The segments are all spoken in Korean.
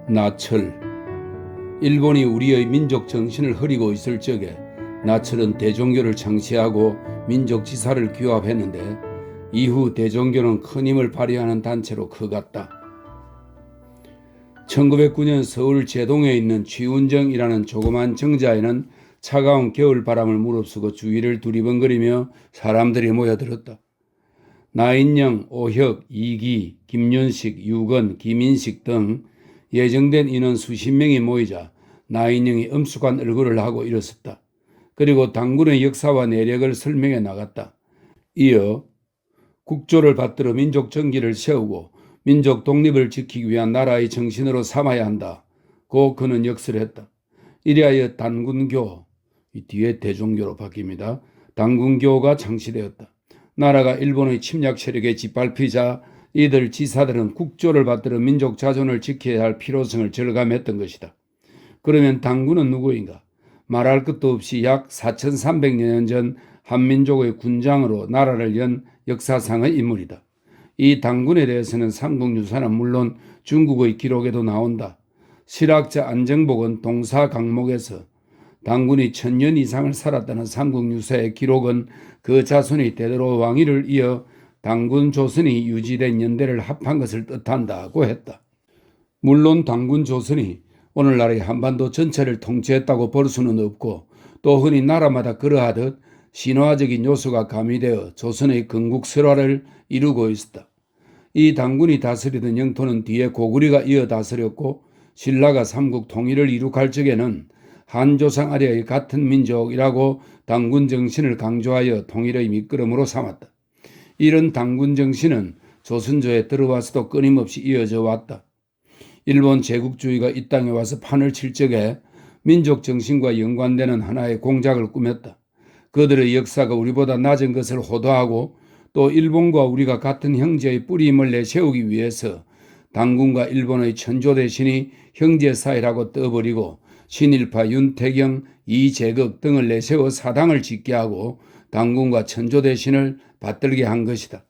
나철. 일본이 우리의 민족 정신을 흐리고 있을 적에 나철은 대종교를 창시하고 민족 지사를 규합했는데 이후 대종교는 큰 힘을 발휘하는 단체로 커갔다. 1909년 서울 제동에 있는 취운정이라는 조그만 정자에는 차가운 겨울바람을 무릅쓰고 주위를 두리번거리며 사람들이 모여들었다. 나인영, 오혁, 이기, 김윤식, 유건, 김인식 등 예정된 인원 수십 명이 모이자 나인영이 엄숙한 얼굴을 하고 일었었다. 그리고 당군의 역사와 내력을 설명해 나갔다. 이어 국조를 받들어 민족 정기를 세우고 민족 독립을 지키기 위한 나라의 정신으로 삼아야 한다고 그는 역설을 했다. 이리하여 단군교, 이 뒤에 대종교로 바뀝니다. 단군교가 창시되었다. 나라가 일본의 침략 세력에 짓밟히자 이들 지사들은 국조를 받들어 민족 자존을 지켜야 할 필요성을 절감했던 것이다. 그러면 당군은 누구인가? 말할 것도 없이 약 4300년 전 한민족의 군장으로 나라를 연 역사상의 인물이다. 이 당군에 대해서는 삼국유사는 물론 중국의 기록에도 나온다. 실학자 안정복은 동사강목에서 당군이 1000년 이상을 살았다는 삼국유사의 기록은 그 자손이 대대로 왕위를 이어 당군 조선이 유지된 연대를 합한 것을 뜻한다고 했다. 물론 당군 조선이 오늘날의 한반도 전체를 통치했다고 볼 수는 없고 또 흔히 나라마다 그러하듯 신화적인 요소가 가미되어 조선의 건국설화를 이루고 있었다. 이 당군이 다스리던 영토는 뒤에 고구려가 이어 다스렸고 신라가 삼국 통일을 이룩할 적에는 한조상 아래의 같은 민족이라고 당군 정신을 강조하여 통일의 밑거름으로 삼았다. 이런 당군 정신은 조선조에 들어와서도 끊임없이 이어져 왔다. 일본 제국주의가 이 땅에 와서 판을 칠 적에 민족 정신과 연관되는 하나의 공작을 꾸몄다. 그들의 역사가 우리보다 낮은 것을 호도하고 또 일본과 우리가 같은 형제의 뿌리임을 내세우기 위해서 당군과 일본의 천조 대신이 형제사이라고 떠버리고 신일파, 윤태경, 이재극 등을 내세워 사당을 짓게 하고 당군과 천조 대신을 받들게 한 것이다.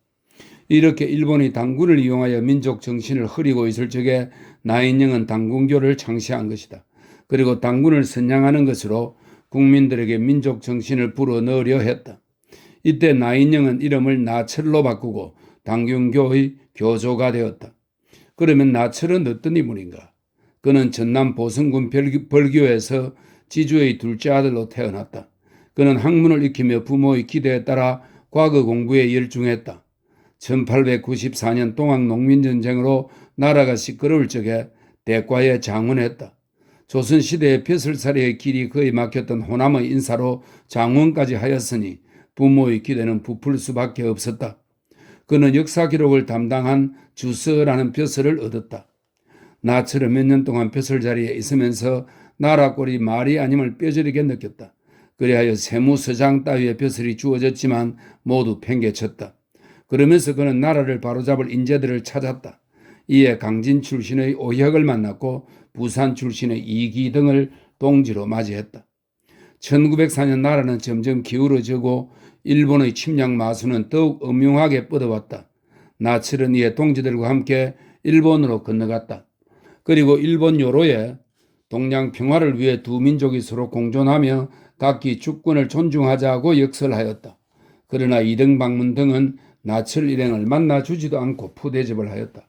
이렇게 일본이 당군을 이용하여 민족 정신을 흐리고 있을 적에 나인영은 당군교를 창시한 것이다. 그리고 당군을 선양하는 것으로 국민들에게 민족 정신을 불어넣으려 했다. 이때 나인영은 이름을 나철로 바꾸고 당군교의 교조가 되었다. 그러면 나철은 어떤 인물인가? 그는 전남 보성군 벌교에서 지주의 둘째 아들로 태어났다. 그는 학문을 익히며 부모의 기대에 따라 과거 공부에 열중했다. 1894년 동학농민전쟁으로 나라가 시끄러울 적에 대과에 장원했다. 조선시대의 벼슬살이의 길이 거의 막혔던 호남의 인사로 장원까지 하였으니 부모의 기대는 부풀 수밖에 없었다. 그는 역사 기록을 담당한 주서라는 벼슬을 얻었다. 나처럼 몇 년 동안 벼슬 자리에 있으면서 나라 꼴이 말이 아님을 뼈저리게 느꼈다. 그리하여 세무서장 따위의 벼슬이 주어졌지만 모두 팽개쳤다. 그러면서 그는 나라를 바로잡을 인재들을 찾았다. 이에 강진 출신의 오혁을 만났고 부산 출신의 이기 등을 동지로 맞이했다. 1904년 나라는 점점 기울어지고 일본의 침략 마수는 더욱 엄흉하게 뻗어왔다. 나철은 이에 동지들과 함께 일본으로 건너갔다. 그리고 일본 요로에 동양 평화를 위해 두 민족이 서로 공존하며 각기 주권을 존중하자고 역설하였다. 그러나 이등방문 등은 나철 일행을 만나주지도 않고 푸대접을 하였다.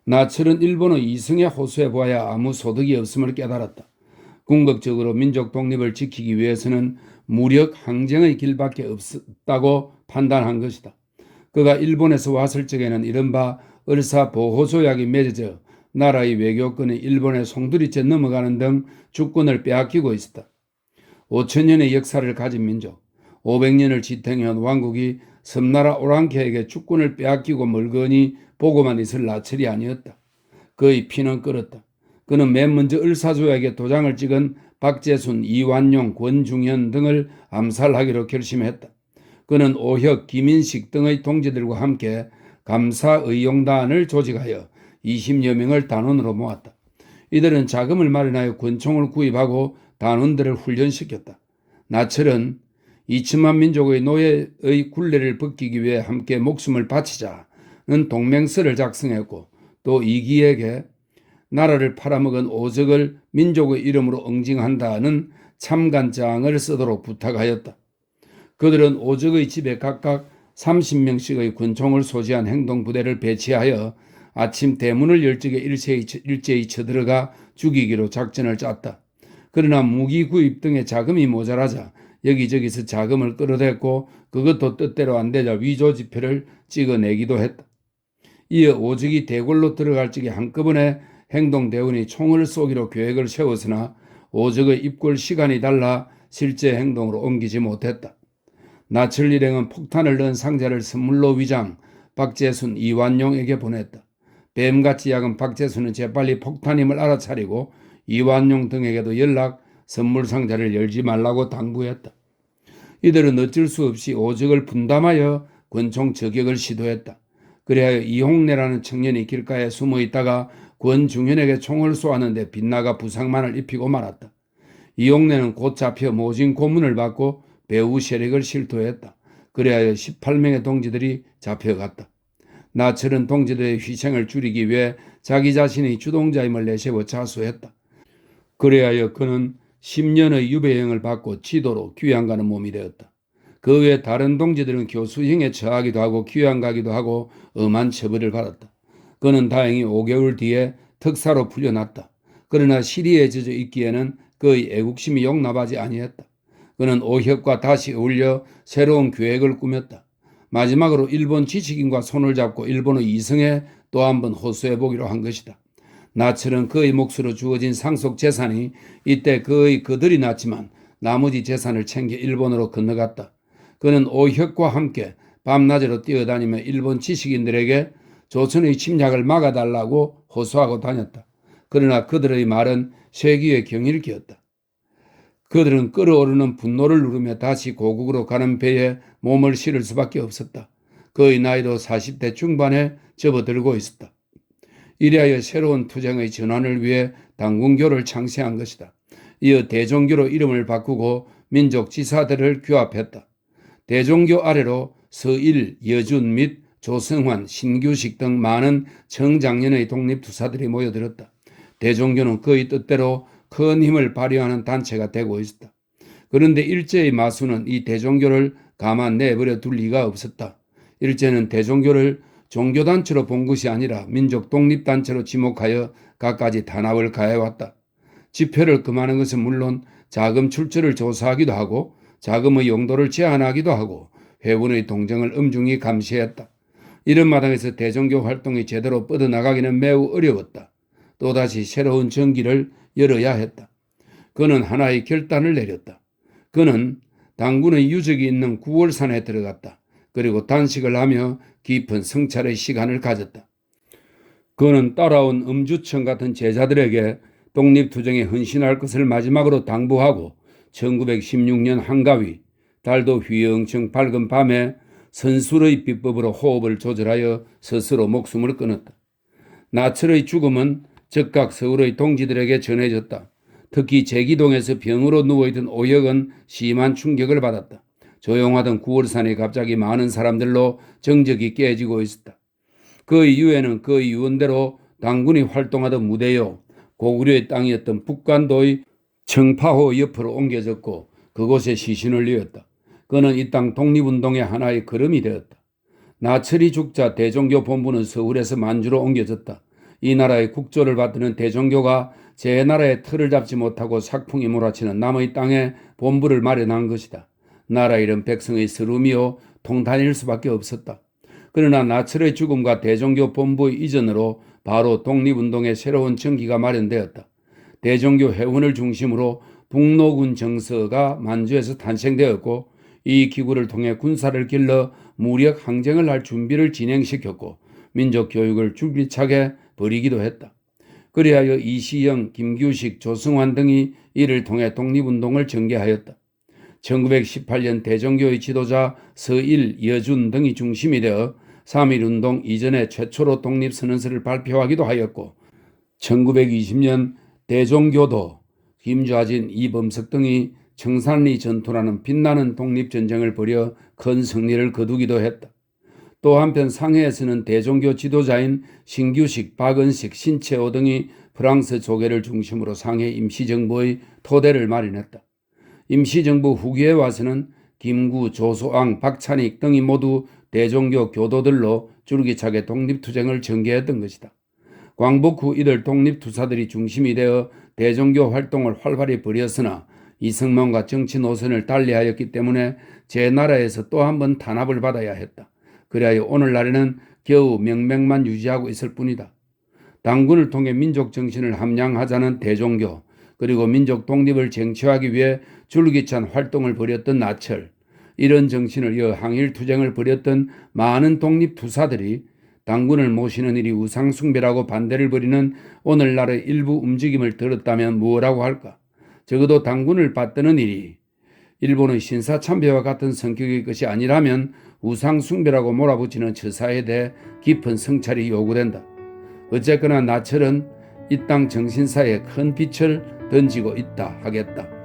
나철은 일본의 이승에 호소해 보아야 아무 소득이 없음을 깨달았다. 궁극적으로 민족 독립을 지키기 위해서는 무력 항쟁의 길밖에 없다고 판단한 것이다. 그가 일본에서 왔을 적에는 이른바 을사보호조약이 맺어져 나라의 외교권이 일본의 송두리째 넘어가는 등 주권을 빼앗기고 있었다. 5000년의 역사를 가진 민족, 500년을 지탱해온 왕국이 섬나라 오랑캐에게 주권을 빼앗기고 멀거니 보고만 있을 나철이 아니었다. 그의 피는 끓었다. 그는 맨 먼저 을사조약에 도장을 찍은 박재순, 이완용, 권중현 등을 암살하기로 결심했다. 그는 오혁, 김인식 등의 동지들과 함께 감사의용단을 조직하여 20여 명을 단원으로 모았다. 이들은 자금을 마련하여 권총을 구입하고 단원들을 훈련시켰다. 나철은 2천만 민족의 노예의 굴레를 벗기기 위해 함께 목숨을 바치자는 동맹서를 작성했고 또 이기에게 나라를 팔아먹은 오적을 민족의 이름으로 응징한다는 참관장을 쓰도록 부탁하였다. 그들은 오적의 집에 각각 30명씩의 군총을 소지한 행동부대를 배치하여 아침 대문을 열 적에 일제히 쳐들어가 죽이기로 작전을 짰다. 그러나 무기 구입 등의 자금이 모자라자 여기저기서 자금을 끌어댔고 그것도 뜻대로 안 되자 위조 지표를 찍어내기도 했다. 이어 오적이 대궐로 들어갈 적에 한꺼번에 행동대원이 총을 쏘기로 계획을 세웠으나 오적의 입골 시간이 달라 실제 행동으로 옮기지 못했다. 나철 일행은 폭탄을 넣은 상자를 선물로 위장 박재순, 이완용에게 보냈다. 뱀같이 약은 박재순은 재빨리 폭탄임을 알아차리고 이완용 등에게도 연락, 선물 상자를 열지 말라고 당부했다. 이들은 어쩔 수 없이 오적을 분담하여 권총 저격을 시도했다. 그리하여 이홍래라는 청년이 길가에 숨어 있다가 권중현에게 총을 쏘았는데 빗나가 부상만을 입히고 말았다. 이홍래는 곧 잡혀 모진 고문을 받고 배후 세력을 실토했다. 그리하여 18명의 동지들이 잡혀갔다. 나철은 동지들의 희생을 줄이기 위해 자기 자신이 주동자임을 내세워 자수했다. 그리하여 그는 10년의 유배형을 받고 지도로 귀양가는 몸이 되었다. 그 외 다른 동지들은 교수형에 처하기도 하고 귀양가기도 하고 엄한 처벌을 받았다. 그는 다행히 5개월 뒤에 특사로 풀려났다. 그러나 시리에 젖어 있기에는 그의 애국심이 용납하지 아니했다. 그는 오혁과 다시 어울려 새로운 계획을 꾸몄다. 마지막으로 일본 지식인과 손을 잡고 일본의 이성에 또 한 번 호소해보기로 한 것이다. 나철은 그의 몫으로 주어진 상속 재산이 이때 그들이 낳지만 나머지 재산을 챙겨 일본으로 건너갔다. 그는 오혁과 함께 밤낮으로 뛰어다니며 일본 지식인들에게 조선의 침략을 막아달라고 호소하고 다녔다. 그러나 그들의 말은 쇠기의 경일기였다. 그들은 끓어오르는 분노를 누르며 다시 고국으로 가는 배에 몸을 실을 수밖에 없었다. 그의 나이도 40대 중반에 접어들고 있었다. 이리하여 새로운 투쟁의 전환을 위해 당군교를 창시한 것이다. 이어 대종교로 이름을 바꾸고 민족 지사들을 규합했다. 대종교 아래로 서일, 여준 및 조성환, 신규식 등 많은 청장년의 독립투사들이 모여들었다. 대종교는 그의 뜻대로 큰 힘을 발휘하는 단체가 되고 있었다. 그런데 일제의 마수는 이 대종교를 가만 내버려 둘 리가 없었다. 일제는 대종교를 종교단체로 본 것이 아니라 민족 독립단체로 지목하여 갖가지 단합을 가해왔다. 집회를 금하는 것은 물론 자금 출처를 조사하기도 하고 자금의 용도를 제한하기도 하고 회원의 동정을 엄중히 감시했다. 이런 마당에서 대종교 활동이 제대로 뻗어나가기는 매우 어려웠다. 또다시 새로운 전기를 열어야 했다. 그는 하나의 결단을 내렸다. 그는 당군의 유적이 있는 9월산에 들어갔다. 그리고 단식을 하며 깊은 성찰의 시간을 가졌다. 그는 따라온 음주청 같은 제자들에게 독립투쟁에 헌신할 것을 마지막으로 당부하고 1916년 한가위 달도 휘영청 밝은 밤에 선술의 비법으로 호흡을 조절하여 스스로 목숨을 끊었다. 나철의 죽음은 즉각 서울의 동지들에게 전해졌다. 특히 제기동에서 병으로 누워있던 오혁은 심한 충격을 받았다. 조용하던 9월산이 갑자기 많은 사람들로 정적이 깨지고 있었다. 그의 유해는 그의 유언대로 당군이 활동하던 무대요 고구려의 땅이었던 북간도의 청파호 옆으로 옮겨졌고 그곳에 시신을 뉘었다. 그는 이 땅 독립운동의 하나의 걸음이 되었다. 나철이 죽자 대종교 본부는 서울에서 만주로 옮겨졌다. 이 나라의 국조를 받드는 대종교가 제 나라의 틀을 잡지 못하고 sak풍이 몰아치는 남의 땅에 본부를 마련한 것이다. 나라 이름 백성의 서름이요 통탄일 수밖에 없었다. 그러나 나철의 죽음과 대종교 본부의 이전으로 바로 독립운동의 새로운 전기가 마련되었다. 대종교 회원을 중심으로 북로군 정서가 만주에서 탄생되었고 이 기구를 통해 군사를 길러 무력 항쟁을 할 준비를 진행시켰고 민족 교육을 줄기차게 벌이기도 했다. 그리하여 이시영, 김규식, 조승환 등이 이를 통해 독립운동을 전개하였다. 1918년 대종교의 지도자 서일, 여준 등이 중심이 되어 3.1운동 이전에 최초로 독립선언서를 발표하기도 하였고 1920년 대종교도 김좌진, 이범석 등이 청산리 전투라는 빛나는 독립전쟁을 벌여 큰 승리를 거두기도 했다. 또 한편 상해에서는 대종교 지도자인 신규식, 박은식, 신채호 등이 프랑스 조계를 중심으로 상해 임시정부의 토대를 마련했다. 임시정부 후기에 와서는 김구, 조소왕, 박찬익 등이 모두 대종교 교도들로 줄기차게 독립투쟁을 전개했던 것이다. 광복 후 이들 독립투사들이 중심이 되어 대종교 활동을 활발히 벌였으나 이승만과 정치 노선을 달리하였기 때문에 제 나라에서 또 한 번 탄압을 받아야 했다. 그리하여 오늘날에는 겨우 명맥만 유지하고 있을 뿐이다. 당군을 통해 민족 정신을 함양하자는 대종교, 그리고 민족 독립을 쟁취하기 위해 줄기찬 활동을 벌였던 나철, 이런 정신을 이어 항일투쟁을 벌였던 많은 독립투사들이 당군을 모시는 일이 우상숭배라고 반대를 벌이는 오늘날의 일부 움직임을 들었다면 뭐라고 할까? 적어도 당군을 받드는 일이 일본의 신사참배와 같은 성격의 것이 아니라면 우상숭배라고 몰아붙이는 처사에 대해 깊은 성찰이 요구된다. 어쨌거나 나철은 이 땅 정신사에 큰 빛을 던지고 있다 하겠다.